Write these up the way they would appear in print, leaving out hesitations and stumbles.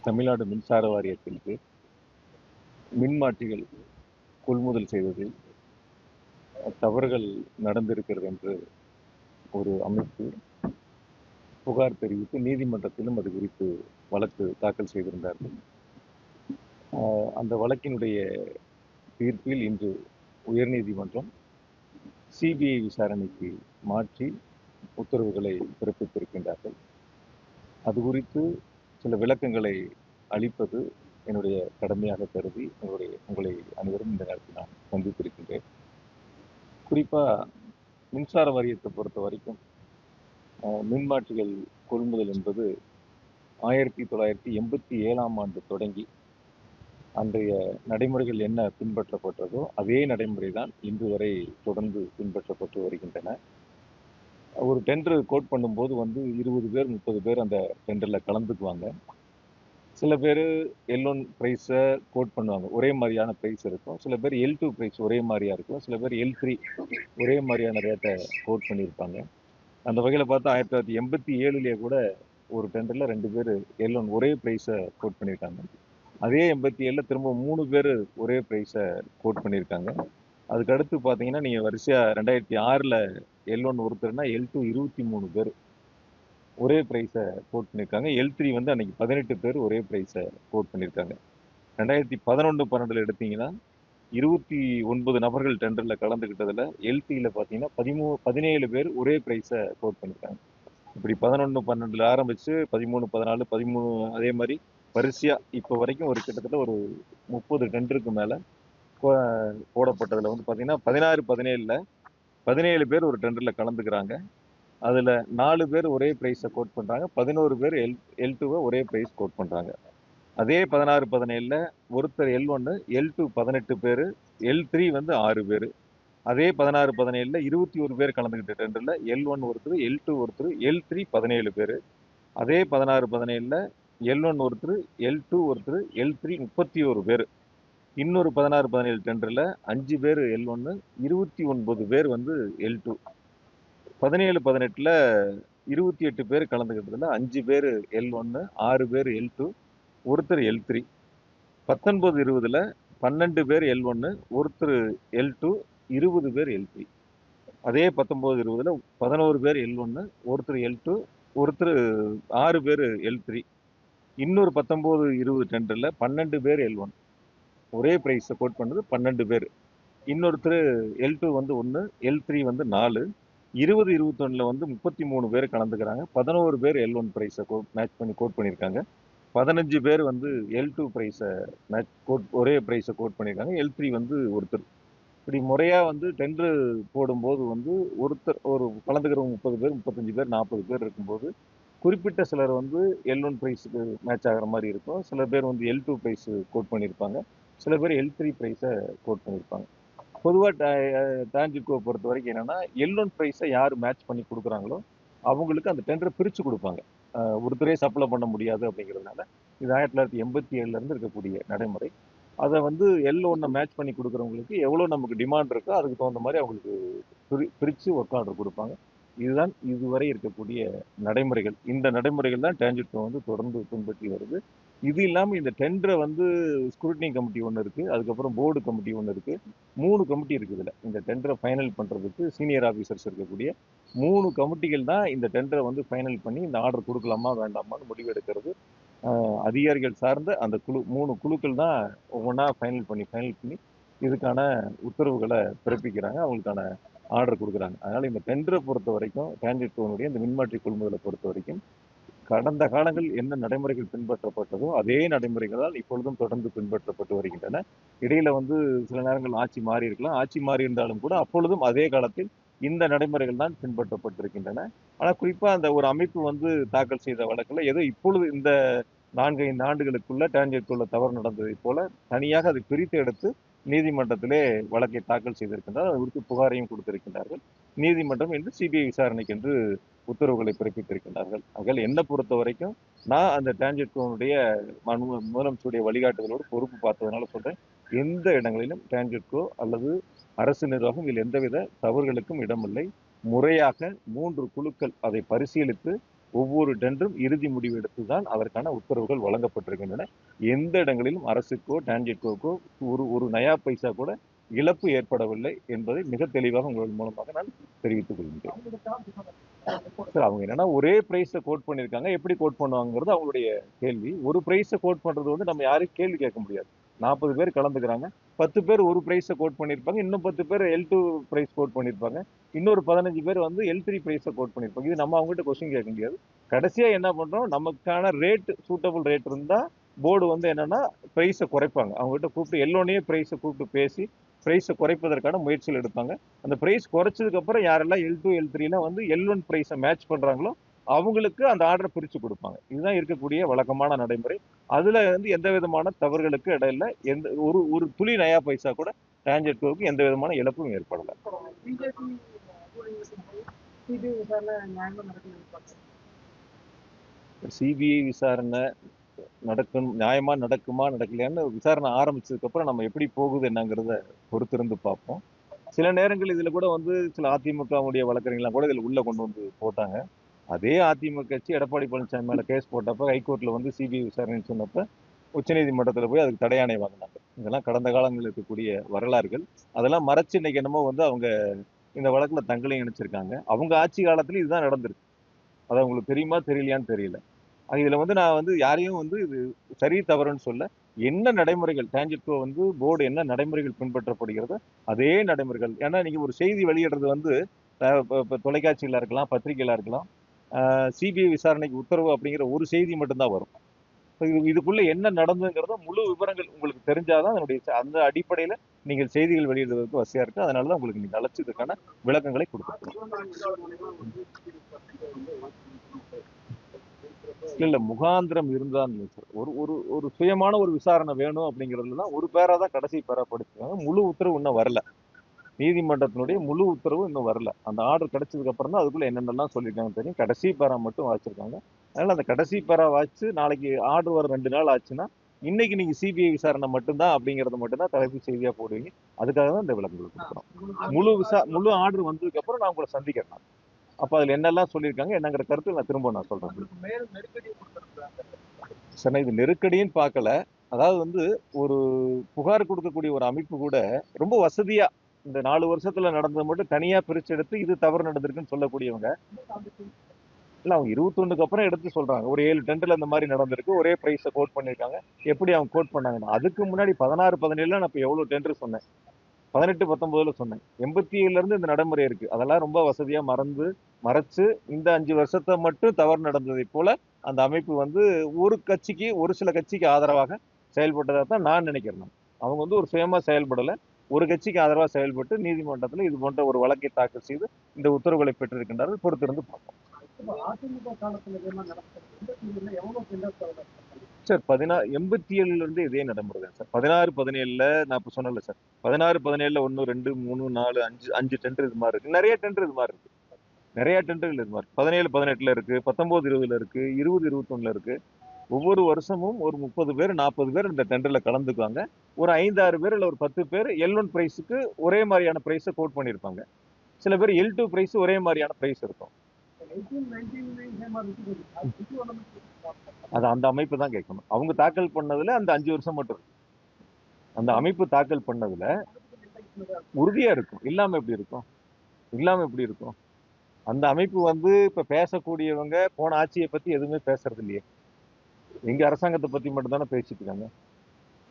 தமிழ்நாடு மின்சார வாரியத்திற்கு மின்மாற்றிகள் கொள்முதல் செய்வதில் தவறுகள் நடந்திருக்கிறது என்று ஒரு அமைப்பு புகார் தெரிவித்து நீதிமன்றத்திலும் அது குறித்து வழக்கு தாக்கல் செய்திருந்தார்கள். அந்த வழக்கினுடைய தீர்ப்பில் இன்று உயர்நீதிமன்றம் சிபிஐ விசாரணைக்கு மாற்றி உத்தரவுகளை பிறப்பித்திருக்கின்றார்கள். அது குறித்து சில விளக்கங்களை அளிப்பது என்னுடைய கடமையாக கருதி உங்களை அனைவரும் இந்த நேரத்தில் நான் சந்தித்திருக்கின்றேன். குறிப்பாக மின்சார வாரியத்தை பொறுத்த வரைக்கும் மின்மாற்றிகள் கொள்முதல் என்பது 1987ஆம் ஆண்டு தொடங்கி அன்றைய நடைமுறைகள் என்ன பின்பற்றப்பட்டதோ அதே நடைமுறை தான் இன்று வரை தொடர்ந்து பின்பற்றப்பட்டு வருகின்றன. ஒரு டெண்டர் கோட் பண்ணும்போது 20 பேர் 30 பேர் அந்த டெண்டரில் கலந்துக்குவாங்க. சில பேர் L1 ப்ரைஸை கோட் பண்ணுவாங்க, ஒரே மாதிரியான ப்ரைஸ் இருக்கும். சில பேர் L2 ப்ரைஸ் ஒரே மாதிரியா இருக்கும். சில பேர் L3 ஒரே மாதிரியான ரேட்டை கோட் பண்ணியிருப்பாங்க. அந்த வகையில் பார்த்தா 1987 கூட ஒரு டெண்டரில் 2 பேர் L1 ஒரே ப்ரைஸை கோட் பண்ணியிருக்காங்க. அதே 87 திரும்ப 3 பேர் ஒரே ப்ரைஸை கோட் பண்ணியிருக்காங்க. அதுக்கு அடுத்து பார்த்தீங்கன்னா நீங்கள் வரிசையாக 2006 L1 ஒருத்தர்னா L2 23 பேர் ஒரே ப்ரைஸை கோட் பண்ணியிருக்காங்க. L3 அன்னைக்கு 18 பேர் ஒரே ப்ரைஸை கோட் பண்ணியிருக்காங்க. 2011-12 எடுத்தீங்கன்னா 29 நபர்கள் டெண்டரில் கலந்துக்கிட்டதில் L3ல பார்த்தீங்கன்னா 17 பேர் ஒரே ப்ரைஸை கோட் பண்ணியிருக்காங்க. இப்படி 11-12 ஆரம்பித்து 13, 14, 13 அதே மாதிரி வரிசையாக இப்போ வரைக்கும் கிட்டத்தட்ட ஒரு 30 டெண்டருக்கு மேலே போடப்பட்டதில் பார்த்தீங்கன்னா 16-17ல் 17 பேர் ஒரு டெண்டரில் கலந்துக்கிறாங்க. அதில் 4 பேர் ஒரே ப்ரைஸை கோட் பண்ணுறாங்க, 11 பேர் L2வை ஒரே ப்ரைஸ் கோட் பண்ணுறாங்க. அதே 16-17ல் ஒருத்தர் L1, L2 18 பேர், L3 6 பேர். அதே 16-17ல் 21 பேர் கலந்துக்கிட்ட டெண்டரில் L1 ஒருத்தர், L2 ஒருத்தர், L3 17 பேர். அதே 16-17ல் L1 ஒருத்தர், L2 ஒருத்தர், L3 31 பேர். இன்னொரு 16-17 டெண்டரில் 5 பேர் L1, 29 பேர் L2. 17-18ல் 28 பேர் கலந்துக்கிட்டதில் 5 பேர் L1, 6 பேர் L2, ஒருத்தர் L3. 19-20ல் 12 பேர் L1, ஒருத்தர் L2, 20 பேர் L3. அதே 19-20ல் 11 பேர் L1, ஒருத்தர் L2, ஒருத்தர் 6 பேர் L3. இன்னொரு 19-20 டெண்டரில் 12 பேர் L1, ஒரே ப்ரைஸை கோட் பண்ணது 12 பேர். இன்னொருத்தர் L2 1, L3 4. 20-21ல் 33 பேர் கலந்துக்கிறாங்க. 11 பேர் L1 ப்ரைஸை மேட்ச் பண்ணி கோட் பண்ணியிருக்காங்க. 15 பேர் L2 ப்ரைஸை ஒரே ப்ரைஸை கோட் பண்ணியிருக்காங்க. L3 ஒருத்தர். இப்படி முறையாக டெண்டர் போடும்போது ஒருத்தர் ஒரு கலந்துக்கிறவங்க 30 பேர், 35 பேர், 40 பேர் இருக்கும்போது குறிப்பிட்ட சிலர் L1 ப்ரைஸுக்கு மேட்ச் ஆகிற மாதிரி இருக்கும். சில பேர் L2 ப்ரைஸ் கோட் பண்ணியிருப்பாங்க. சில பேர் L3 ப்ரைஸை கோட் பண்ணியிருப்பாங்க. பொதுவாக டான்ஜெட்கோ பொறுத்த வரைக்கும் என்னென்னா L1 ப்ரைஸை யார் மேட்ச் பண்ணி கொடுக்குறாங்களோ அவங்களுக்கு அந்த டெண்டரை பிரித்து கொடுப்பாங்க. ஒருத்தரே சப்ளை பண்ண முடியாது அப்படிங்கிறதுனால இது 1987 இருக்கக்கூடிய நடைமுறை. அதை L1 மேட்ச் பண்ணி கொடுக்குறவங்களுக்கு எவ்வளோ நமக்கு டிமாண்ட் இருக்கோ அதுக்கு தகுந்த மாதிரி அவங்களுக்கு பிரித்து ஒர்க் ஆர்டர் கொடுப்பாங்க. இதுதான் இதுவரை இருக்கக்கூடிய நடைமுறைகள். இந்த நடைமுறைகள் தான் டான்ஜெட்கோ தொடர்ந்து பின்பற்றி வருது. இது இல்லாமல் இந்த டெண்டரை ஸ்க்ரூட்டினி கமிட்டி ஒன்று இருக்குது, அதுக்கப்புறம் போர்டு கமிட்டி ஒன்று இருக்குது. 3 கமிட்டி இருக்குது. இதில் இந்த டெண்டரை ஃபைனல் பண்ணுறதுக்கு சீனியர் ஆஃபீஸர்ஸ் இருக்கக்கூடிய 3 கமிட்டிகள் தான் இந்த டெண்டரை ஃபைனல் பண்ணி இந்த ஆர்டர் கொடுக்கலாமா வேண்டாமான்னு முடிவெடுக்கிறது. அதிகாரிகள் சார்ந்த அந்த 3 குழுக்கள் தான் ஒவ்வொன்றா ஃபைனல் பண்ணி இதுக்கான உத்தரவுகளை பிறப்பிக்கிறாங்க, அவங்களுக்கான ஆர்டர் கொடுக்குறாங்க. அதனால் இந்த டெண்டரை பொறுத்த வரைக்கும் டான்ஜெட்கோனுடைய இந்த மின்மாற்றி கொள்முதலை பொறுத்த வரைக்கும் கடந்த காலங்கள் என்ன நடைமுறைகள் பின்பற்றப்பட்டதோ அதே நடைமுறைகளால் இப்பொழுதும் தொடர்ந்து பின்பற்றப்பட்டு வருகின்றன. இடையில சில நேரங்கள் ஆட்சி மாறி இருக்கலாம். ஆட்சி மாறி இருந்தாலும் கூட அப்பொழுதும் அதே காலத்தில் இந்த நடைமுறைகள் தான் பின்பற்றப்பட்டிருக்கின்றன. ஆனால் குறிப்பாக அந்த ஒரு அமைப்பு தாக்கல் செய்த வழக்கில் ஏதோ இப்பொழுது இந்த 4-5 ஆண்டுகளுக்குள்ள டான்ஜெட்கோல தவறு நடந்ததை போல தனியாக அதை பிரித்து எடுத்து நீதிமன்றத்திலே வழக்கை தாக்கல் செய்திருக்கின்றார். அது குறித்து புகாரையும் கொடுத்திருக்கின்றார்கள். நீதிமன்றம் என்று சிபிஐ விசாரணைக்கு என்று உத்தரவுகளை பிறப்பித்திருக்கின்றார்கள். ஆகையால் என்னை பொறுத்த வரைக்கும் நான் அந்த டான்ஜெட்கோனுடைய முதலமைச்சருடைய வழிகாட்டுதலோடு பொறுப்பு பார்த்ததுனால சொல்றேன், எந்த இடங்களிலும் டான்ஜெட்கோ அல்லது அரசு நிர்வாகம் இதில் எந்தவித தவறுகளுக்கும் இடமில்லை. முறையாக 3 குழுக்கள் அதை பரிசீலித்து ஒவ்வொரு டெண்டரும் இறுதி முடிவு எடுத்துதான் அதற்கான உத்தரவுகள் வழங்கப்பட்டிருக்கின்றன. எந்த இடங்களிலும் அரசுக்கோ டான்ஜெட்கோக்கோ ஒரு ஒரு நயா பைசா கூட இழப்பு ஏற்படவில்லை என்பதை மிக தெளிவாக உங்கள் மூலமாக நான் தெரிவித்துக் கொள்கின்றேன். சார் அவங்க என்னன்னா ஒரே பிரைஸை கோட் பண்ணியிருக்காங்க, எப்படி கோட் பண்ணுவாங்கிறது அவங்களுடைய கேள்வி. ஒரு பிரைஸை கோட் பண்றது வந்து நம்ம யாரையும் கேள்வி கேட்க முடியாது. 40 பேர் கலந்துக்கிறாங்க, 10 பேர் ஒரு பிரைஸை கோட் பண்ணியிருப்பாங்க, இன்னும் 10 பேர் L2 பிரைஸ் கோட் பண்ணியிருப்பாங்க, இன்னொரு 15 பேர் வந்து L3 பிரைஸை கோட் பண்ணியிருப்பாங்க. இது நம்ம அவங்ககிட்ட கொஸ்டின் கேட்க முடியாது. கடைசியா என்ன பண்றோம், நமக்கான ரேட் சூட்டபிள் ரேட் இருந்தா போர்டு வந்து என்னன்னா பிரைஸை குறைப்பாங்க. அவங்ககிட்ட கூப்பிட்டு எல்லோனையே பிரைஸை கூப்பிட்டு பேசி பிரைஸை குறைப்பதற்கான முயற்சிகள் எடுப்பாங்க. அந்த பிரைஸ் குறைச்சதுக்கு அப்புறம் யாரெல்லாம் L2 L3ல வந்து L1 பிரைஸை மேட்ச் பண்றாங்களோ அவங்களுக்கு அந்த ஆர்டரை பிரிச்சு கொடுப்பாங்க. இதுதான் இருக்கக்கூடிய வழக்கமான நடைமுறை. அதுல வந்து எந்த விதமான தவறுகளுக்கு இடையில எந்த ஒரு ஒரு துளி நயா பைசா கூட டான்ஜெட்கோவுக்கு எந்த விதமான இழப்பும் ஏற்படல. சிபிஐ விசாரணை நியாயமா நடக்குமா நடக்கலையான்னு விசாரணை ஆரம்பிச்சதுக்கு அப்புறம் நம்ம எப்படி போகுது என்னங்கிறத பொறுத்திருந்து பார்ப்போம். சில நேரங்கள் இதுல கூட வந்து சில அதிமுகவுடைய வழக்கறிஞர்லாம் கூட இதுல உள்ள கொண்டு வந்து போட்டாங்க. அதே அதிமுக கட்சி எடப்பாடி பழனிசாமி மேல கேஸ் போட்டப்ப ஹைகோர்ட்ல வந்து சிபிஐ விசாரணைன்னு சொன்னப்ப உச்சநீதிமன்றத்துல போய் அதுக்கு தடையாணை வாங்கினாங்க. இதெல்லாம் கடந்த காலங்களில் இருக்கக்கூடிய வரலாறுகள். அதெல்லாம் மறைச்சு இன்னைக்கு என்னமோ வந்து அவங்க இந்த வழக்குல தங்களையும் இணைச்சிருக்காங்க. அவங்க ஆட்சி காலத்துல இதுதான் நடந்திருக்கு. அது உங்களுக்கு தெரியுமா தெரியலையான்னு தெரியல. இதுல வந்து நான் வந்து யாரையும் வந்து இது சரி தவறுன்னு சொல்ல, என்ன நடைமுறைகள் டான்ஜெட்கோ வந்து போர்டு என்ன நடைமுறைகள் பின்பற்றப்படுகிறதோ அதே நடைமுறைகள். ஏன்னா நீங்க ஒரு செய்தி வெளியிடுறது வந்து இப்ப தொலைக்காட்சியில இருக்கலாம், பத்திரிகையில இருக்கலாம், சிபிஐ விசாரணைக்கு உத்தரவு அப்படிங்கிற ஒரு செய்தி மட்டும்தான் வரும். இதுக்குள்ள என்ன நடந்ததுங்கிறத முழு விவரங்கள் உங்களுக்கு தெரிஞ்சாதான் அதனுடைய அந்த அடிப்படையில நீங்கள் செய்திகள் வெளியிடுவதற்கு வசதியா இருக்கு. அதனாலதான் உங்களுக்கு நீங்க அழைச்சதுக்கான விளக்கங்களை கொடுத்துருக்கோம். இல்ல முகாந்திரம் இருந்தான் சார். ஒரு ஒரு ஒரு சுயமான ஒரு விசாரணை வேணும் அப்படிங்கிறதுல தான் ஒரு பேரா தான் கடைசி பேரா படிச்சிருக்காங்க. முழு உத்தரவு இன்னும் வரல. நீதிமன்றத்தினுடைய முழு உத்தரவு இன்னும் வரல. அந்த ஆர்டர் கிடைச்சதுக்கு அப்புறம் தான் அதுக்குள்ள என்னென்னலாம் சொல்லியிருக்காங்க தெரியும். கடைசி பேரா மட்டும் வாசிச்சிருக்காங்க. அதனால அந்த கடைசி பேரா வாசிச்சு நாளைக்கு ஆர்டர் வர 2 நாள் ஆச்சுன்னா இன்னைக்கு நீங்க சிபிஐ விசாரணை மட்டும்தான் அப்படிங்கறது மட்டும்தான் தலைப்பு செய்தியா போடுவீங்க. அதுக்காக தான் இந்த விளக்கங்கள் கொடுக்குறோம். முழு ஆர்டர் வந்ததுக்கு அப்புறம் நான் உங்களை சந்திக்கிறேன். அப்ப அதுல என்னெல்லாம் சொல்லியிருக்காங்க என்னங்கிற கருத்து நான் திரும்ப நான் சொல்றேன். சார் இது நெருக்கடின்னு பார்க்கல. அதாவது வந்து ஒரு புகார் கொடுக்கக்கூடிய ஒரு அமைப்பு கூட ரொம்ப வசதியா இந்த 4 வருஷத்துல நடந்தது மட்டும் தனியா பிரிச்சு எடுத்து இது தவறு நடந்திருக்குன்னு சொல்லக்கூடியவங்க இல்ல அவங்க 21க்கு அப்புறம் எடுத்து சொல்றாங்க. ஒரு 7 டெண்டர்ல இந்த மாதிரி நடந்திருக்கு, ஒரே பிரைஸ கோட் பண்ணிருக்காங்க. எப்படி அவங்க கோட் பண்ணாங்கன்னா அதுக்கு முன்னாடி 16 17ல நான் இப்ப எவ்வளவு டெண்டர் சொன்னேன், 18 19ல சொன்னேன். 87ல இருந்து இந்த நடைமுறை இருக்கு. அதெல்லாம் ரொம்ப வசதியா மறைச்சு இந்த 5 வருஷத்தை மட்டும் தவறு நடந்ததை போல அந்த அமைப்பு வந்து ஒரு சில கட்சிக்கு ஆதரவாக செயல்பட்டதா தான் நான் நினைக்கிறேன். அவங்க வந்து ஒரு சுயமா செயல்படல. ஒரு கட்சிக்கு ஆதரவா செயல்பட்டு நீதிமன்றத்துல இது போன்ற ஒரு வழக்கை தாக்கல் செய்து இந்த உத்தரவுகளை பெற்றிருக்கின்றார்கள். பொறுத்திருந்து பார்ப்போம். சார் 87ல இருந்து இதே நடைமுறை தான் சார். 16 17ல நான் இப்ப சொன்னல சார். 16 17ல 1 2 3 4 5 டெண்டர் இது மாதிரி இருக்கு. நிறைய டெண்டர் இது மாதிரி இருக்கு. நிறைய டெண்டர்கள் இது மாதிரி 17 18ல இருக்கு, 19 20ல இருக்கு, 20 21ல இருக்கு. ஒவ்வொரு வருஷமும் ஒரு 30 பேர் 40 பேர் இந்த டெண்டர்ல கலந்துக்குவாங்க. ஒரு 5 6 பேர் இல்ல ஒரு 10 பேர் L1 பிரைஸுக்கு ஒரே மாதிரியான பிரைஸை கோட் பண்ணிருப்பாங்க. சில பேர் L2 பிரைஸ் ஒரே மாதிரியான பிரைஸ் இருக்கும். அது அந்த அமைப்பு தான் கேட்கணும். அவங்க தாக்கல் பண்ணதுல அந்த 5 வருஷம் மட்டும் இருக்கு. அந்த அமைப்பு தாக்கல் பண்ணதுல உறுதியா இருக்கும். இல்லாம எப்படி இருக்கும்? அந்த அமைப்பு வந்து இப்ப பேசக்கூடியவங்க போன ஆட்சியை பத்தி எதுவுமே பேசுறது இல்லையே. எங்க அரசாங்கத்தை பத்தி மட்டும் தானே பேசிட்டு இருக்காங்க.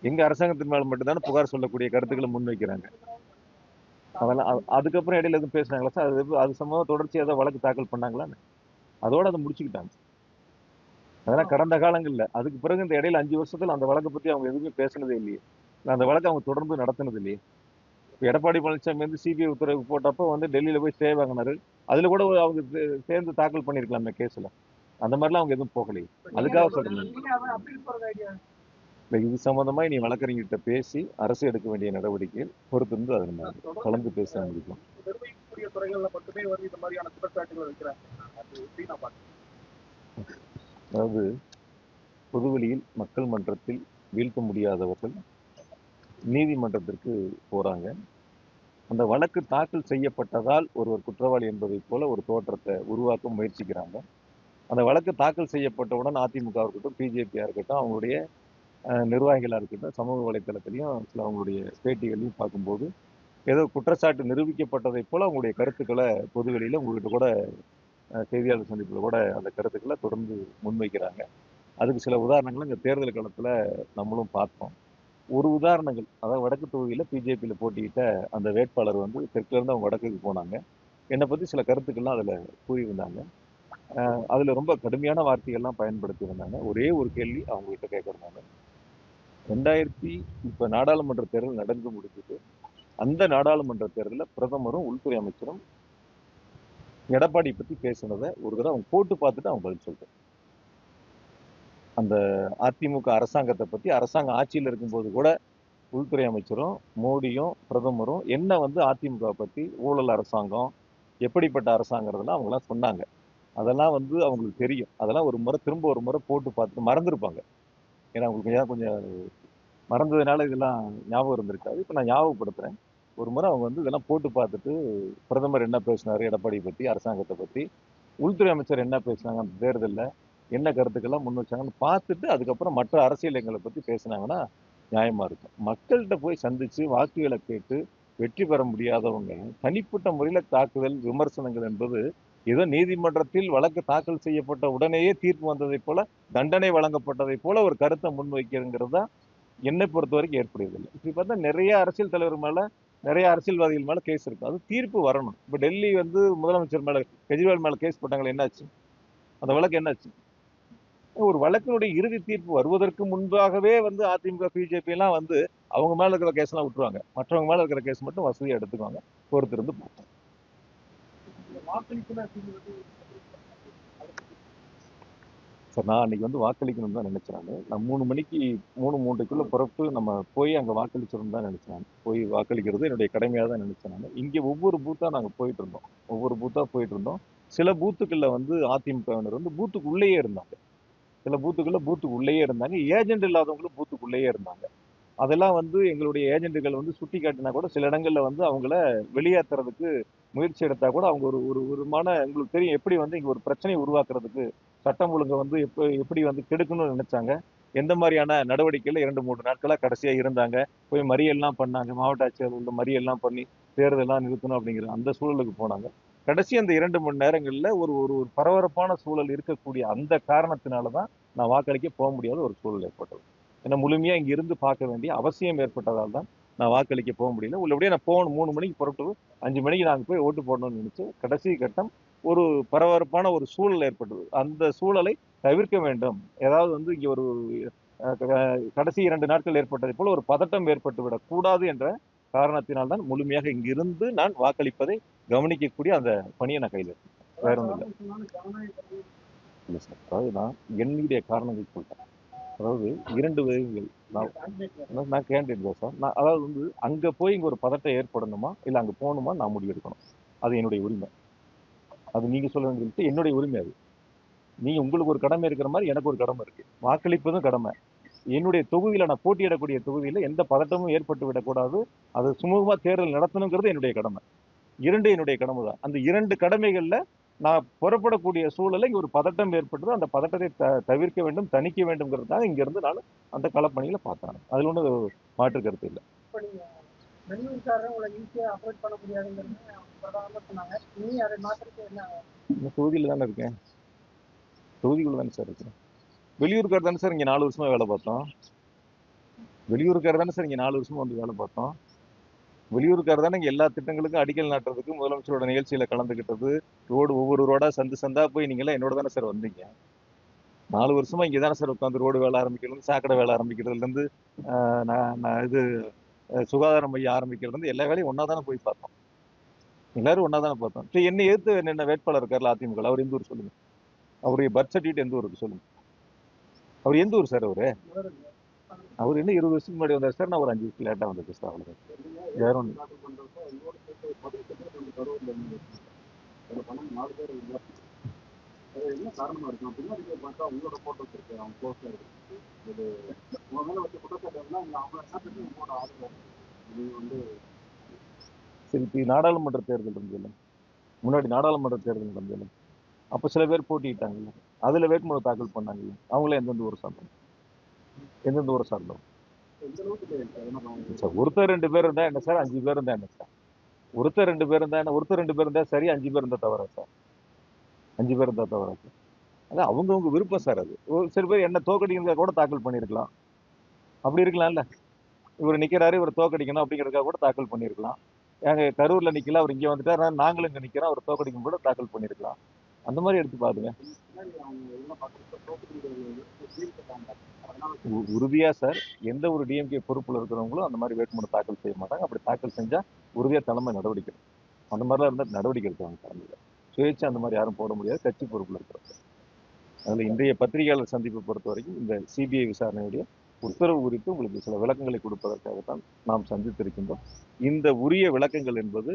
எங்க அரசாங்கத்தின் மேல மட்டும் தானே புகார் சொல்லக்கூடிய கருத்துக்களை முன்வைக்கிறாங்க. அதெல்லாம் அதுக்கப்புறம் இடையில எதுவும் பேசுனாங்களா சார்? அது சம்பந்தமா தொடர்ச்சியா ஏதாவது வழக்கு தாக்கல் பண்ணாங்களா? அதோட அதை முடிச்சுக்கிட்டாங்க. அதெல்லாம் கடந்த காலங்கள்ல. அதுக்கு பிறகு இந்த இடையில 5 வருஷத்துல அந்த வழக்கை பத்தி அவங்க எதுவுமே பேசுனதே இல்லையே. அந்த வழக்கை அவங்க தொடர்ந்து நடத்தினது இல்லையே. எடப்பாடி பழனிசாமி வந்து சிபிஐ உத்தரவு போட்டப்போ வந்து டெல்லியில போய் ஸ்டே வாங்கினாரு. அதுல கூட அவங்க சேர்ந்து தாக்கல் பண்ணிருக்கலாமே கேஸ்ல. அந்த மாதிரிலாம் அவங்க எதுவும் போகலையே. அதுக்காக சொல்றேன். இது சம்பந்தமா நீ வழக்கறிஞர்கிட்ட பேசி அரசு எடுக்க வேண்டிய நடவடிக்கைகள் பொறுத்திருந்து அதை நம்ம கலந்து பேச முடியும். அதாவது பொதுவெளியில் மக்கள் மன்றத்தில் வீழ்த்த முடியாதவர்கள் நீதிமன்றத்திற்கு போறாங்க. அந்த வழக்கு தாக்கல் செய்யப்பட்டதால் ஒருவர் குற்றவாளி என்பதை போல ஒரு தோற்றத்தை உருவாக்க முயற்சிக்கிறாங்க. அந்த வழக்கு தாக்கல் செய்யப்பட்டவுடன் அதிமுக இருக்கட்டும், பிஜேபியா இருக்கட்டும், அவங்களுடைய நிர்வாகிகளா இருக்கட்டும், சமூக வலைத்தளத்திலையும் சில அவங்களுடைய பேட்டிகளையும் பார்க்கும்போது, ஏதோ குற்றச்சாட்டு நிரூபிக்கப்பட்டதை போல அவங்களுடைய கருத்துக்களை பொதுவெளியில உங்ககிட்ட கூட செய்தியாளர் சந்திப்புல கூட அந்த கருத்துக்களை தொடர்ந்து முன்வைக்கிறாங்க. அதுக்கு சில உதாரணங்களை இந்த தேர்தல் காலத்துல நம்மளும் பார்த்தோம். ஒரு உதாரணங்கள், அதாவது வடக்கு தொகுதியில பிஜேபியில போட்டியிட்ட அந்த வேட்பாளர் வந்து தெற்குல இருந்து அவங்க வடக்குக்கு போனாங்க. என்னை பத்தி சில கருத்துக்கள்லாம் அதுல கூறியிருந்தாங்க. அதுல ரொம்ப கடுமையான வார்த்தைகள்லாம் பயன்படுத்தி இருந்தாங்க. ஒரே ஒரு கேள்வி அவங்க கிட்ட கேட்கறேன் நானு. 2000 இப்ப நாடாளுமன்ற தேர்தல் நடந்து முடிஞ்சது. அந்த நாடாளுமன்ற தேர்தல்ல பிரதமரும் உள்துறை அமைச்சரும் எடப்பாடி பத்தி பேசுனதை ஒரு தடவை அவங்க போட்டு பார்த்துட்டு அவங்க பதில் சொல்லிட்டாங்க. அந்த அதிமுக அரசாங்கத்தை பத்தி அரசாங்கம் ஆட்சியில் இருக்கும்போது கூட உள்துறை அமைச்சரும் மோடியும் பிரதமரும் என்ன வந்து அதிமுக பத்தி ஊழல் அரசாங்கம் எப்படிப்பட்ட அரசாங்கிறதெல்லாம் அவங்களாம் சொன்னாங்க. அதெல்லாம் வந்து அவங்களுக்கு தெரியும். அதெல்லாம் ஒரு முறை திரும்ப ஒரு முறை போட்டு பார்த்துட்டு மறந்துருப்பாங்க. ஏன்னா அவங்களுக்கு ஏன் கொஞ்சம் மறந்ததுனால இதெல்லாம் ஞாபகம் இருந்திருக்காது. இப்ப நான் ஞாபகப்படுத்துறேன். ஒரு முறை அவங்க வந்து இதெல்லாம் போட்டு பார்த்துட்டு பிரதமர் என்ன பேசினாரு எடப்பாடி பத்தி அரசாங்கத்தை பத்தி உள்துறை அமைச்சர் என்ன பேசினாங்க அந்த தேர்தல்ல என்ன கருத்துக்கள்லாம் முன் வச்சாங்கன்னு பார்த்துட்டு அதுக்கப்புறம் மற்ற அரசியல் எங்களை பத்தி பேசினாங்கன்னா நியாயமா இருக்கும். மக்கள்கிட்ட போய் சந்திச்சு வாக்குகளை கேட்டு வெற்றி பெற முடியாதவங்க தனிப்பட்ட முறையில தாக்குதல் விமர்சனங்கள் என்பது ஏதோ நீதிமன்றத்தில் வழக்கு தாக்கல் செய்யப்பட்ட உடனேயே தீர்ப்பு வந்ததை போல தண்டனை வழங்கப்பட்டதை போல ஒரு கருத்தை முன்வைக்கிறதுங்கிறது தான் என்னை பொறுத்த வரைக்கும் ஏற்படுவதில்லை. இப்படி பார்த்தா நிறைய அரசியல் தலைவர் மேல நிறைய அரசியல்வாதிகள் மேல கேஸ் இருக்கு. அது தீர்ப்பு வரணும். இப்ப டெல்லி வந்து முதலமைச்சர் மேல கெஜ்ரிவால் மேல கேஸ் போட்டாங்களே என்னாச்சு? அந்த வழக்கு என்னாச்சு? ஒரு வழக்கினுடைய இறுதி தீர்ப்பு வருவதற்கு முன்பாகவே வந்து அதிமுக பிஜேபி எல்லாம் வந்து அவங்க மேல இருக்கிற கேஸ் எல்லாம் விட்டுருவாங்க. மற்றவங்க மேல இருக்கிற கேஸ் மட்டும் வசதியா எடுத்துக்குவாங்க. பொறுத்திருந்து பார்ப்போம். சார் நான் அன்னைக்கு வந்து வாக்களிக்கணும்னு தான் நினைச்சேன் நானு. நான் 3 மணிக்கு 3, 3:30க்குள்ள புறப்பட்டு நம்ம போய் அங்க வாக்களிச்சிடணும்னு தான் நினைச்சேன் நானு. போய் வாக்களிக்கிறது என்னுடைய கடமையா தான் நினைச்சேன் நானு. இங்க ஒவ்வொரு பூத்தா நாங்க போயிட்டு இருந்தோம். ஒவ்வொரு பூத்தா போயிட்டு இருந்தோம். சில பூத்துக்கள்ல வந்து அதிமுகவினர் வந்து பூத்துக்கு உள்ளேயே இருந்தாங்க. சில பூத்துக்குள்ள பூத்துக்கு உள்ளேயே இருந்தாங்க. ஏஜென்ட் இல்லாதவங்களும் பூத்துக்குள்ளேயே இருந்தாங்க. அதெல்லாம் வந்து எங்களுடைய ஏஜென்ட்டுகள் வந்து சுட்டி காட்டினா கூட சில இடங்கள்ல வந்து அவங்கள வெளியேத்துறதுக்கு முயற்சி எடுத்தா கூட அவங்க ஒரு ஒரு விதமான உங்களுக்கு தெரியும் எப்படி வந்து இங்க ஒரு பிரச்சனையை உருவாக்குறதுக்கு சட்டம் ஒழுங்கை வந்து எப்படி வந்து கெடுக்கணும்னு நினைச்சாங்க. எந்த மாதிரியான நடவடிக்கையில 2, 3 நாட்களா கடைசியா இருந்தாங்க. போய் மறியல்லாம் பண்ணாங்க. மாவட்ட ஆட்சியர் உள்ள மறியல்லாம் பண்ணி தேர்தலெல்லாம் நிறுத்தணும் அப்படிங்கிற அந்த சூழலுக்கு போனாங்க. கடைசி அந்த 2 மணி நேரங்கள்ல ஒரு ஒரு ஒரு பரபரப்பான சூழல் இருக்கக்கூடிய அந்த காரணத்தினால தான் நான் வாக்களிக்க போக முடியாத ஒரு சூழல் ஏற்பட்டது. ஏன்னா முழுமையா இங்க இருந்து பார்க்க வேண்டிய அவசியம் ஏற்பட்டதால் தான் நான் வாக்களிக்க போக முடியல. உள்ளபடியே நான் போகணும் 3 மணிக்கு புறப்பட்டு 5 மணிக்கு நாங்க போய் ஓட்டு போடணும்னு நினைச்சு கடைசி கட்டம் ஒரு பரபரப்பான ஒரு சூழல் ஏற்பட்டது. அந்த சூழலை தவிர்க்க வேண்டும். ஏதாவது வந்து இங்க ஒரு கடைசி 2 நாட்கள் ஏற்பட்டதை போல ஒரு பதட்டம் ஏற்பட்டு விடக் கூடாது என்ற காரணத்தினால் தான் முழுமையாக இங்கிருந்து நான் வாக்களிப்பதை கவனிக்கக்கூடிய அந்த பணியை நான் கையில் எடுத்தேன். வேற ஒன்றும் இல்லை. இல்லை சார். அதாவது நான் என்னுடைய காரணங்கள் சொல்றேன். அதாவது 2 விதங்கள். நான் கேண்டிடேட் தான் சார். நான் அதாவது வந்து அங்க போய் இங்க ஒரு பதட்டம் ஏற்படணுமா? இல்ல அங்க போகணுமா? நான் முடிவெடுக்கணும். அது என்னுடைய உரிமை. அது நீங்க சொல்ல வேண்டியது என்னுடைய உரிமை அது. நீங்க உங்களுக்கு ஒரு கடமை இருக்கிற மாதிரி எனக்கு ஒரு கடமை இருக்கு. வாக்களிப்பதும் கடமை. என்னுடைய தொகுதியில நான் போட்டியிடக்கூடிய தொகுதியில எந்த பதட்டமும் ஏற்பட்டு விடக்கூடாது. அது சுமூகமா தேர்தல் நடத்தணுங்கிறது என்னுடைய கடமை. 2 என்னுடைய கடமை தான். அந்த 2 கடமைகள்ல நான் புறப்படக்கூடிய சூழல்ல இங்க ஒரு பதட்டம் ஏற்பட்டது. அந்த பதட்டத்தை தவிர்க்க வேண்டும், தணிக்க வேண்டும்ங்கிறதுக்காக இங்க இருந்து நான் அந்த களப்பணிகளை பார்த்தேன். அதுல ஒண்ணும் மாற்று கருத்து இல்ல. இப்ப நீங்க வெளியூர்காரரை உங்களை ஈஸியா அப்ரோச் பண்ண முடியாதுங்கிறது பிரதானமா சொன்னாங்க. நீ அதை மாத்திரத்துக்கு என்ன? இந்த தொகுதியில தானே இருக்கேன். தொகுதிக்குள்ள தானே சார் இருக்கேன். வெளியூர்காரர் தானே சார் இங்க 4 வருஷமா வேலை பார்த்தோம். வெளியூருக்காரர் தானே சார் இங்க 4 வருஷமா வந்து வேலை பார்த்தோம். வெளியூருக்காரர் தானே இங்க எல்லா திட்டங்களுக்கும் அடிக்கல் நாட்டுறதுக்கு முதலமைச்சரோட நிகழ்ச்சியில கலந்துகிட்டது. ஒவ்வொரு ரோடா சந்து சந்தா போய் நீங்க எல்லாம் என்னோட தானே சார் வந்தீங்க. 4 வருஷமா இங்க தானே சார் உட்காந்து ரோடு வேலை ஆரம்பிக்கிறது, சாக்கடை வேலை ஆரம்பிக்கிறதுல இருந்து நான் இது சுகாதார மையம் ஆரம்பிக்கிறது இருந்து எல்லா வேலையும் ஒன்னா தானே போய் பார்த்தோம். எல்லாரும் ஒன்னா தானே பார்த்தோம். சரி, என்னை எதிர்த்து என்ன வேட்பாளர் இருக்காருல அதிமுக, அவர் எந்த ஊர் சொல்லுங்க. அவருடைய பர்த் சர்டிஃபிகேட் எந்த ஊருக்கு சொல்லுங்க. அவர் எந்த ஊர் சார் அவரு? அவர் என்ன 20 வருஷத்துக்கு முன்னாடி வந்தார் சார். நான் ஒரு 5 வருஷம் லேட்டா வந்தது சார். அவ்வளவுதான். வேற ஒன்று. என்ன காரணமா இருக்கும்? பின்னாடி பார்த்தா உங்களோட போட்டோஸ் இருக்கு. அவங்க போஸ்ட்ல இருக்கு. இது உங்க மேல வச்ச குற்றச்சாட்டு அவங்க என்ன உங்களோட ஆதரவு நீங்க வந்து சரி, இப்ப நாடாளுமன்ற தேர்தல் இருந்ததுல முன்னாடி நாடாளுமன்ற தேர்தல் நடந்ததுல அப்ப சில பேர் போட்டிட்டாங்கல்ல, அதுல வேட்புமனு தாக்கல் பண்ணாங்கல்ல, அவங்களே எந்தெந்த ஊரை சார்ந்தவங்க, எந்தெந்த ஊரை சார்ந்தவங்க? சார் ஒருத்தர் ரெண்டு பேர் இருந்தா என்ன சார், 5 பேர் இருந்தா என்ன சார்? ஒருத்தர் ரெண்டு பேர் இருந்தா என்ன, ஒருத்தர் ரெண்டு பேர் இருந்தா சரி, 5 பேர் இருந்தா தவறா சார்? 5 பேர் இருந்தா தவறா சார்? அதான் அவங்கவுங்க விருப்பம் சார். அது ஒரு சில பேர் என்ன தோக்கடிக்கிறதுக்காக கூட தாக்கல் பண்ணியிருக்கலாம். அப்படி இருக்கலாம்ல. இவர் நிக்கிறாரு, இவர் தோக்கடிக்கணும் அப்படிங்கிறதுக்காக கூட தாக்கல் பண்ணியிருக்கலாம். எங்க கரூர்ல நிக்கல, அவர் இங்க வந்துட்டார், நாங்களும் இங்க நிக்கிறோம், அவர் தோக்கடிக்கும் கூட தாக்கல் பண்ணியிருக்கலாம். அந்த மாதிரி எடுத்து பாருங்க. உறுதியா சார், எந்த ஒரு டிஎம்கே பொறுப்புல இருக்கிறவங்களும் அந்த மாதிரி வேட்புமனு தாக்கல் செய்ய மாட்டாங்க. அப்படி தாக்கல் செஞ்சா உறுதியா தலைமை நடவடிக்கை எடுக்கும். அந்த மாதிரிலாம் இருந்தால் நடவடிக்கை எடுப்பாங்க தலைமையில. சுயேட்சை அந்த மாதிரி யாரும் போட முடியாது, கட்சி பொறுப்புல இருக்கிறவங்க. அதுல இன்றைய பத்திரிகையாளர் சந்திப்பை பொறுத்த வரைக்கும் இந்த சிபிஐ விசாரணையுடைய உத்தரவு குறித்து உங்களுக்கு சில விளக்கங்களை கொடுப்பதற்காகத்தான் நாம் சந்தித்திருக்கின்றோம். இந்த உரிய விளக்கங்கள் என்பது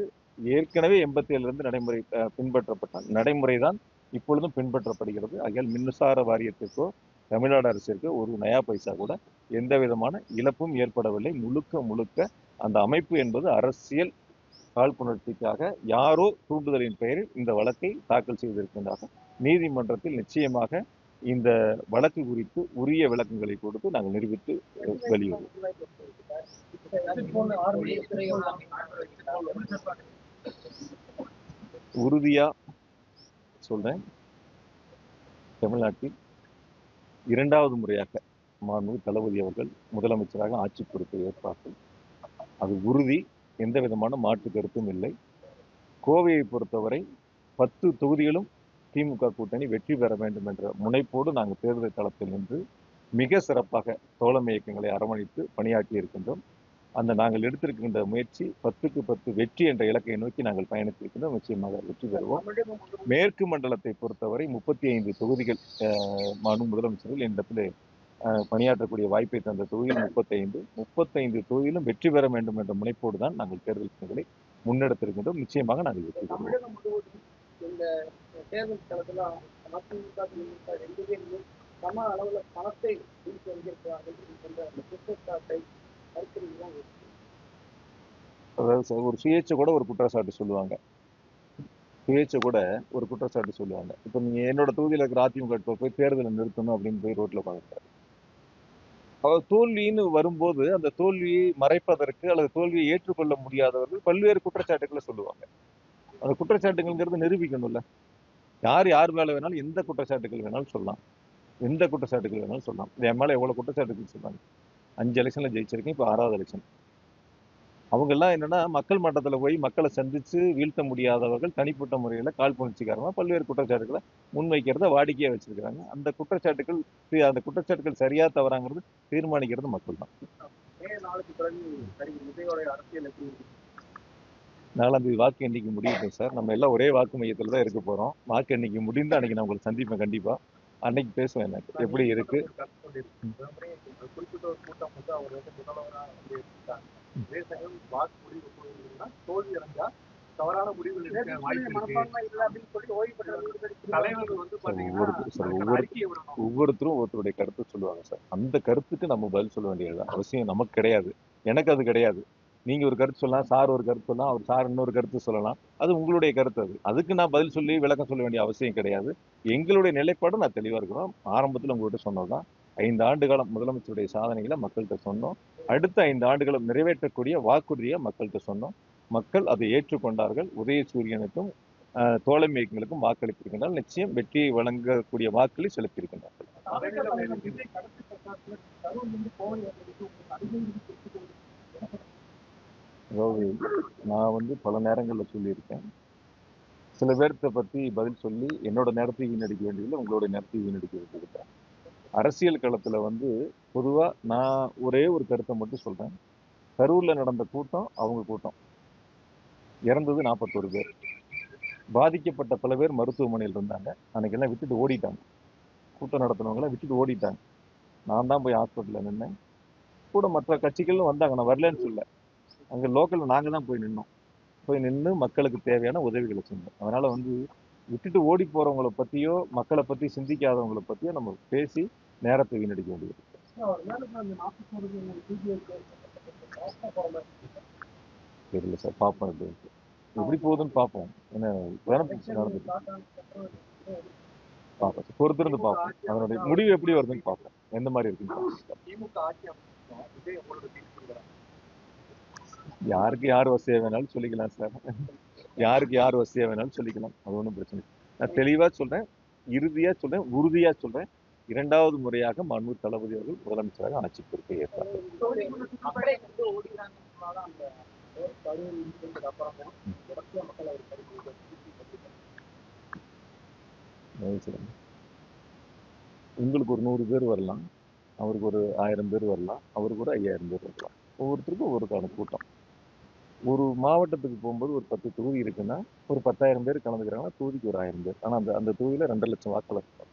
ஏற்கனவே 87 நடைமுறை பின்பற்றப்பட்ட நடைமுறைதான் இப்பொழுதும் பின்பற்றப்படுகிறது. ஆகையால் மின்சார வாரியத்திற்கோ தமிழ்நாடு அரசிற்கு ஒரு நயா பைசா கூட எந்த விதமான இழப்பும் ஏற்படவில்லை. முழுக்க முழுக்க அந்த அமைப்பு என்பது அரசியல் காழ்ப்புணர்ச்சிக்காக யாரோ தூண்டுதலின் பெயரில் இந்த வழக்கை தாக்கல் செய்திருக்கின்றார்கள். நீதிமன்றத்தில் நிச்சயமாக இந்த வழக்கு குறித்து உரிய விளக்கங்களை கொடுத்து நாங்கள் நிரூபித்து வெளியிடுவோம். உறுதியா சொல்றேன், தமிழ்நாட்டில் 2வது முறையாக மாண்புமிகு தளபதி அவர்கள் முதலமைச்சராக ஆட்சி பொறுப்பை ஏற்பார்கள். அது உறுதி, எந்த விதமான மாற்று கருத்தும் இல்லை. கோவையை பொறுத்தவரை 10 தொகுதிகளும் திமுக கூட்டணி வெற்றி பெற வேண்டும் என்ற முனைப்போடு நாங்கள் தேர்தல் களத்தில் நின்று மிக சிறப்பாக தோழமை இயக்கங்களை அரவணைத்து பணியாற்றி இருக்கின்றோம். அந்த நாங்கள் எடுத்திருக்கின்ற முயற்சி 10க்கு 10 வெற்றி என்ற இலக்கை நோக்கி நாங்கள் பயணித்திருக்கின்றோம். நிச்சயமாக வெற்றி பெறுவோம். மேற்கு மண்டலத்தை பொறுத்தவரை 35 தொகுதிகள் மாண்பு முதலமைச்சர்கள் என்னிடத்தில் பணியாற்றக்கூடிய வாய்ப்பை தந்த தொகுதியில் 35 தொகுதியிலும் வெற்றி பெற வேண்டும் என்ற முனைப்போடு தான் நாங்கள் தேர்தல் பணிகளை முன்னெடுத்திருக்கின்றோம். நிச்சயமாக நாங்கள் வெற்றி பெறுவோம். இந்த தேர்தல் களத்துல அதிமுக திமுக ரெண்டு பேருமே சம அளவுல பணத்தை வீட்டு வந்திருக்கிறார்கள் என்ற அந்த குற்றச்சாட்டை மறுக்கிறீங்களா? அதாவது ஒரு சுயேட்சை கூட ஒரு குற்றச்சாட்டு சொல்லுவாங்க. சுயேட்சை கூட ஒரு குற்றச்சாட்டு சொல்லுவாங்க. இப்ப நீங்க என்னோட தொகுதியில இருக்கிற அதிமுக போய் தேர்தலை நிறுத்தணும் அப்படின்னு போய் ரோட்ல உட்காந்துட்டாரு. அவர் தோல்வின்னு வரும்போது அந்த தோல்வியை மறைப்பதற்கு அல்லது தோல்வியை ஏற்றுக்கொள்ள முடியாதவர்கள் பல்வேறு குற்றச்சாட்டுகளை சொல்லுவாங்க. அந்த குற்றச்சாட்டுகள்ங்கிறது நிரூபிக்கணும்ல. யார் யார் மேல வேணாலும் எந்த குற்றச்சாட்டுகள் வேணாலும் சொல்லலாம். எந்த குற்றச்சாட்டுகள் வேணாலும் சொல்லலாம். என் மேல எவ்வளவு குற்றச்சாட்டுகள் சொல்றாங்க. 5 எலெக்ஷன்ல ஜெயிச்சிருக்கேன், இப்ப 6வது எலெக்ஷன். அவங்க எல்லாம் என்னன்னா மக்கள் மட்டத்துல போய் மக்களை சந்திச்சு வீழ்த்த முடியாதவர்கள் தனிப்பட்ட முறையில காழ்ப்புணர்ச்சிக்காரமா பல்வேறு குற்றச்சாட்டுகளை முன்வைக்கிறத வாடிக்கையா வச்சிருக்கிறாங்க. அந்த குற்றச்சாட்டுகள் சரியா தவறாங்கிறது தீர்மானிக்கிறது மக்கள் தான். 4ஆம் தேதி வாக்கு எண்ணிக்கை முடியட்டும் சார். நம்ம எல்லாம் ஒரே வாக்கு மையத்துல தான் இருக்க போறோம். வாக்கு எண்ணிக்கை முடிந்து அன்னைக்கு நான் உங்களை சந்திப்பேன் கண்டிப்பா. அன்னைக்கு பேசுவேன் எனக்கு எப்படி இருக்கு. குறிப்பிட்ட ஒரு கூட்டம் வந்து அவர் வந்து முதல்வராக வந்து இருக்காங்க. அதே சமயம் வாக்கு முடிவு போயிருந்தா தோல்வி அடைஞ்சா தவறான முடிவுகள் எடுக்க வாய்ப்பு ஒவ்வொருத்தரும் ஒருத்தருடைய கருத்து சொல்லுவாங்க சார். அந்த கருத்துக்கு நம்ம பதில் சொல்ல வேண்டியது அவசியம் நமக்கு கிடையாது. எனக்கு அது கிடையாது. நீங்க ஒரு கருத்து சொல்லலாம், சார் ஒரு கருத்து சொல்லலாம், அவர் சார் இன்னொரு கருத்து சொல்லலாம். அது உங்களுடைய கருத்து. அது அதுக்கு நான் பதில் சொல்லி விளக்கம் சொல்ல வேண்டிய அவசியம் கிடையாது. எங்களுடைய நிலைப்பாடு நான் தெளிவா இருக்கிறோம். ஆரம்பத்தில் உங்கள்கிட்ட சொன்னதுதான் 5 ஆண்டு காலம் முதலமைச்சருடைய சாதனைகளை மக்கள்கிட்ட சொன்னோம். அடுத்த 5 ஆண்டுகளும் நிறைவேற்றக்கூடிய வாக்குறுதியை மக்கள்கிட்ட சொன்னோம். மக்கள் அதை ஏற்றுக்கொண்டார்கள். உதயசூரியனுக்கும் தோழமை இயக்கங்களுக்கும் வாக்களித்திருக்கின்றால் நிச்சயம் வெற்றியை வழங்கக்கூடிய வாக்களை செலுத்தியிருக்கின்றார்கள். அதாவது நான் வந்து பல நேரங்களில் சொல்லியிருக்கேன். சில பேர்த்த பத்தி பதில் சொல்லி என்னோட நேரத்தை வீணடிக்க வேண்டியதில்லை, உங்களோட நேரத்தை வீணடிக்க வேண்டியதில்லை. அரசியல் களத்துல வந்து பொதுவா நான் ஒரே ஒரு கருத்தை மட்டும் சொல்றேன். கரூர்ல நடந்த கூட்டம் அவங்க கூட்டம். இறந்தது 41 பேர். பாதிக்கப்பட்ட பல பேர் மருத்துவமனையில் இருந்தாங்க. அன்னைக்கு எல்லாம் விட்டுட்டு ஓடிட்டாங்க. கூட்டம் நடத்தினவங்க விட்டுட்டு ஓடிட்டாங்க. நான் தான் போய் ஹாஸ்பிட்டல்ல நின்னேன். கூட மற்ற கட்சிகளும் வந்தாங்க, நான் வரலன்னு சொல்ல. அங்க லோக்கல்ல நாங்க தான் போய் நின்னோம். போய் நின்று மக்களுக்கு தேவையான உதவிகளை செஞ்சோம். அதனால வந்து விட்டுட்டு ஓடி போறவங்களை பத்தியோ மக்களை பத்தி சிந்திக்காதவங்களை பத்தியோ நம்ம பேசி நேரத்தை வீணடிக்க வேண்டியது. தெரியல சார், பார்ப்போம். எப்படி போகுதுன்னு பார்ப்போம். என்ன நடந்துட்டு பார்ப்போம், பொறுத்திருந்து பார்ப்போம். அதனுடைய முடிவு எப்படி வருதுன்னு பார்ப்போம், எந்த மாதிரி இருக்குன்னு பார்ப்போம். திமுக ஆட்சி அமைக்கும் இதே உங்களோட தீர்ப்பு யாருக்கு யார் வசதியா வேணாலும் சொல்லிக்கலாம் சார். யாருக்கு யார் வசதியா வேணாலும் சொல்லிக்கலாம், அது ஒன்றும் பிரச்சனை இல்லை. நான் தெளிவா சொல்றேன், இறுதியா சொல்றேன், உறுதியா சொல்றேன், 2வது முறையாக மாண்பு தளபதி அவர்கள் முதலமைச்சராக ஆட்சி பொறுப்பை ஏற்றார். உங்களுக்கு ஒரு 100 பேர் வரலாம், அவருக்கு ஒரு 1000 பேர் வரலாம், அவருக்கு ஒரு 5000 பேர் வரலாம். ஒவ்வொருத்தருக்கும் ஒவ்வொருக்கான கூட்டம். ஒரு மாவட்டத்துக்கு போகும்போது ஒரு 10 தொகுதி இருக்குன்னா ஒரு 10,000 பேர் கலந்துக்கிறாங்கன்னா தொகுதிக்கு ஒரு 1000 பேர். ஆனா அந்த தொகுதியில 2.5 லட்சம் வாக்காளர் இருப்பாங்க.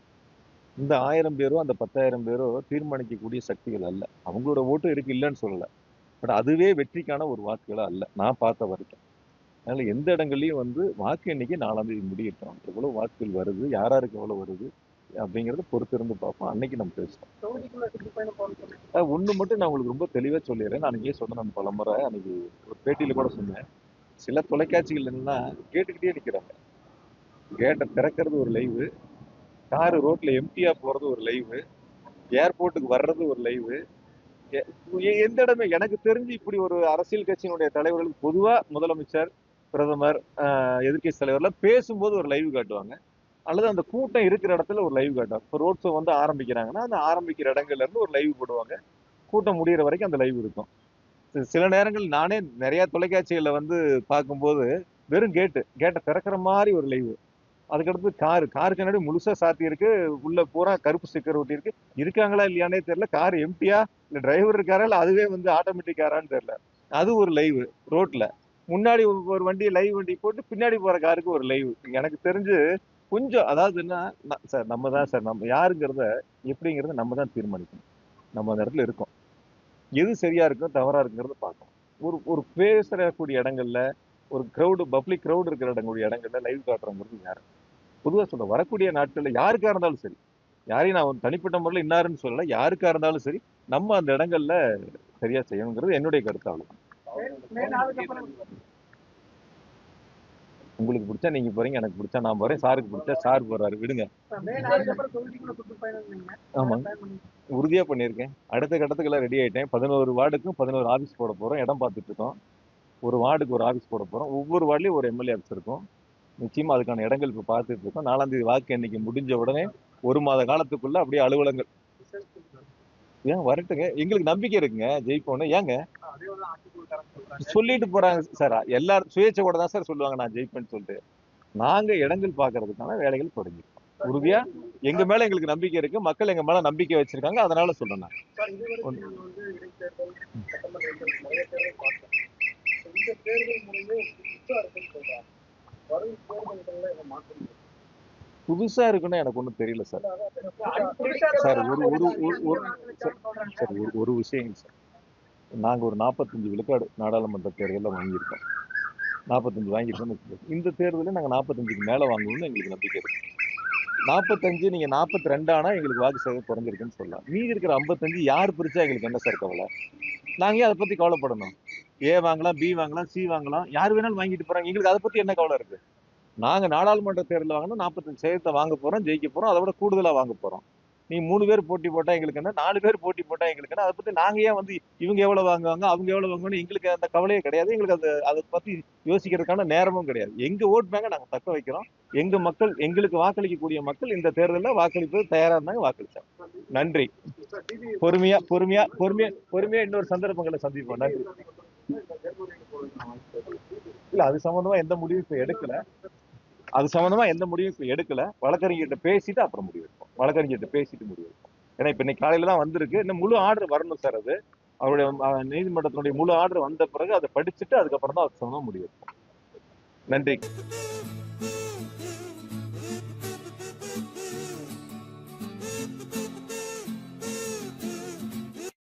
இந்த 1000 பேரோ அந்த 10,000 பேரோ தீர்மானிக்கக்கூடிய சக்திகள் அல்ல. அவங்களோட ஓட்டு இருக்கு, இல்லைன்னு சொல்லல. பட் அதுவே வெற்றிக்கான ஒரு வாக்குகளா அல்ல, நான் பார்த்த வரைக்கும். அதனால எந்த இடங்கள்லயும் வாக்கு எண்ணிக்கை 4ஆம் தேதி முடியட்டும். எவ்வளவு வாக்குகள் வருது, யாராருக்கு எவ்வளவு வருது அப்படிங்கறத பொறுத்து இருந்து பார்ப்போம். அன்னைக்கு நம்ம பேசுவோம். ஒண்ணு மட்டும் நான் உங்களுக்கு ரொம்ப தெளிவா சொல்லிடுறேன். நான் அன்னைக்கே சொன்னேன் பலமுறை, அன்னைக்கு ஒரு பேட்டியில கூட சொன்னேன். சில தொலைக்காட்சிகள் என்னன்னா கேட்டுக்கிட்டே நிக்கிறாங்க. கேட்டை திறக்கிறது ஒரு லைவு, காரு ரோட்ல எம்டியா போறது ஒரு லைவு, ஏர்போர்ட்டுக்கு வர்றது ஒரு லைவு. எந்த இடமே எனக்கு தெரிஞ்சு இப்படி ஒரு அரசியல் கட்சியினுடைய தலைவர்களுக்கு பொதுவா முதலமைச்சர், பிரதமர், எதிர்கட்சி தலைவர்லாம் பேசும்போது ஒரு லைவ் காட்டுவாங்க, அல்லது அந்த கூட்டம் இருக்கிற இடத்துல ஒரு லைவ் காட்டுவாங்க. இப்போ ரோட் ஷோ ஆரம்பிக்கிறாங்கன்னா அந்த ஆரம்பிக்கிற இடங்கள்ல இருந்து ஒரு லைவ் போடுவாங்க, கூட்டம் முடிகிற வரைக்கும் அந்த லைவ் இருக்கும். சில நேரங்கள் நானே நிறைய தொலைக்காட்சிகளை பார்க்கும்போது வெறும் கேட்டை திறக்கிற மாதிரி ஒரு லைவ், அதுக்கடுத்து காருக்கு முன்னாடி முழுசா சாத்தி இருக்கு, உள்ள பூரா கருப்பு ஸ்டிக்கர் ஒட்டி இருக்கு, இருக்காங்களா இல்லையானே தெரியல, கார் எம்டியா இல்ல டிரைவர் இருக்காரா இல்ல அதுவே ஆட்டோமேட்டிக் காரான்னு தெரியல, அது ஒரு லைவ். ரோட்ல முன்னாடி ஒரு வண்டி லைவ் வண்டி போட்டு பின்னாடி போற காருக்கு ஒரு லைவ். எனக்கு தெரிஞ்சு கொஞ்சம், அதாவது என்ன சார், நம்ம தான் சார், நம்ம யாருங்கிறத எப்படிங்கிறத நம்ம தான் தீர்மானிக்கணும். நம்ம அந்த இடத்துல இருக்கோம், எது சரியா இருக்கும் தவறா இருக்குங்கிறத பார்க்கணும். ஒரு பேசக்கூடிய இடங்கள்ல, ஒரு பப்ளிக் க்ரௌட் இருக்கிற இடங்கள்ல லைவ் காட்டுறவங்கிறது யாரு? பொதுவா சொல்ல வரக்கூடிய நாட்கள்ல யாருக்கா இருந்தாலும் சரி, யாரையும் நான் தனிப்பட்ட முறையில் இன்னாருன்னு சொல்லல, யாருக்கா இருந்தாலும் சரி நம்ம அந்த இடங்கள்ல சரியா செய்யணுங்கிறது என்னுடைய கருத்து. அவ்வளவுதான். உங்களுக்கு பிடிச்சா நீங்க போறீங்க, எனக்கு பிடிச்சா நான் போறேன், சாருக்கு பிடிச்சா சார் போறாரு, விடுங்க. ஆமா, உறுதியா பண்ணியிருக்கேன். அடுத்த கட்டத்துக்கெல்லாம் ரெடி ஆயிட்டேன். 11 வார்டுக்கும் 11 ஆபீஸ் போட போறோம், இடம் பார்த்துட்டு இருக்கோம். ஒரு வார்டுக்கு ஒரு ஆபீஸ் போட போறோம், ஒவ்வொரு வார்டுலயும் ஒரு எம்எல்ஏ ஆபீஸ் இருக்கும். நிச்சயமா அதுக்கான இடங்கள் இப்ப பார்த்துட்டு இருக்கோம். 4ஆம் தேதி வாக்கு எண்ணிக்கை முடிஞ்ச உடனே 1 மாத காலத்துக்குள்ள அப்படியே அலுவலகங்கள் ஏன் வரட்டுங்க, எங்களுக்கு நம்பிக்கை இருக்குங்க ஜெயிப்போன்னு. ஏங்க சொல்லிட்டு போறாங்க சார், எல்லாரும் சுயேட்சை கூட தான் சார் சொல்லுவாங்க நான் ஜெயிப்பேன்னு சொல்லிட்டு. நாங்க இடங்கள் பாக்குறதுக்கான வேலைகள் தொடங்கிருக்கோம். உறுதியா எங்க மேல எங்களுக்கு நம்பிக்கை இருக்கு, மக்கள் எங்க மேல நம்பிக்கை வச்சிருக்காங்க, அதனால சொல்றேன் நான். புதுசா இருக்குன்னு எனக்கு ஒண்ணும் தெரியல சார். சார் ஒரு விஷயம் சார், நாங்க ஒரு 45 விழுக்காடு நாடாளுமன்ற தேர்தலில் வாங்கியிருக்கோம். 45 வாங்கியிருக்கோம். இந்த தேர்தலில் நாங்க 45க்கு மேல வாங்குவோம்னு எங்களுக்கு நம்பிக்கை இருக்கு. 45 நீங்க 42 ஆனா எங்களுக்கு வாக்கு சதவீதம் குறைஞ்சிருக்குன்னு சொல்லலாம். மீதி இருக்கிற 55 யார் பிரிச்சா எங்களுக்கு என்ன சார் கவலை? நாங்க அதை பத்தி கவலைப்படணும். ஏ வாங்கலாம், பி வாங்கலாம், சி வாங்கலாம், யார் வேணாலும் வாங்கிட்டு போறாங்க, எங்களுக்கு அதை பத்தி என்ன கவலை இருக்கு? நாங்க நாடாளுமன்ற தேர்தல் வாங்கணும், 45% வாங்க போறோம், ஜெயிக்க போறோம், அதை விட கூடுதலா வாங்க போறோம். நீ 3 பேர் போட்டி போட்டா எங்களுக்கு என்ன, 4 பேர் போட்டி போட்டா எங்களுக்கு என்ன, அதை பத்தி நாங்க ஏன் இவங்க எவ்வளவு வாங்குவாங்க, அவங்க எவ்வளவு வாங்குவாங்க, எங்களுக்கு அந்த கவலையே கிடையாது. எங்களுக்கு அதை பத்தி யோசிக்கிறதுக்கான நேரமும் கிடையாது. எங்க ஓட் பேங்கை நாங்க தக்க வைக்கிறோம். எங்க மக்கள், எங்களுக்கு வாக்களிக்கக்கூடிய மக்கள் இந்த தேர்தலில் வாக்களிப்பது தயாரா இருந்தாங்க, வாக்களிச்சாங்க. நன்றி. பொறுமையா பொறுமையா பொறுமையா பொறுமையா இன்னொரு சந்தர்ப்பங்களை சந்திப்போம். நன்றி. இல்ல, அது சம்பந்தமா எந்த முடிவும் இப்ப எடுக்கல. வழக்கறிஞர்கிட்ட பேசிட்டு அப்புறம் முடிவு எடுப்போம். ஏன்னா இப்ப இன்னைக்கு காலையில தான் வந்திருக்கு, இன்னும் முழு ஆர்டர் வரணும் சார். அது அவருடைய நீதிமன்றத்தினுடைய முழு ஆர்டர் வந்த பிறகு அதை படிச்சுட்டு அதுக்கப்புறம் தான் அது சம்பந்தமா முடிவு எடுப்போம். நன்றி.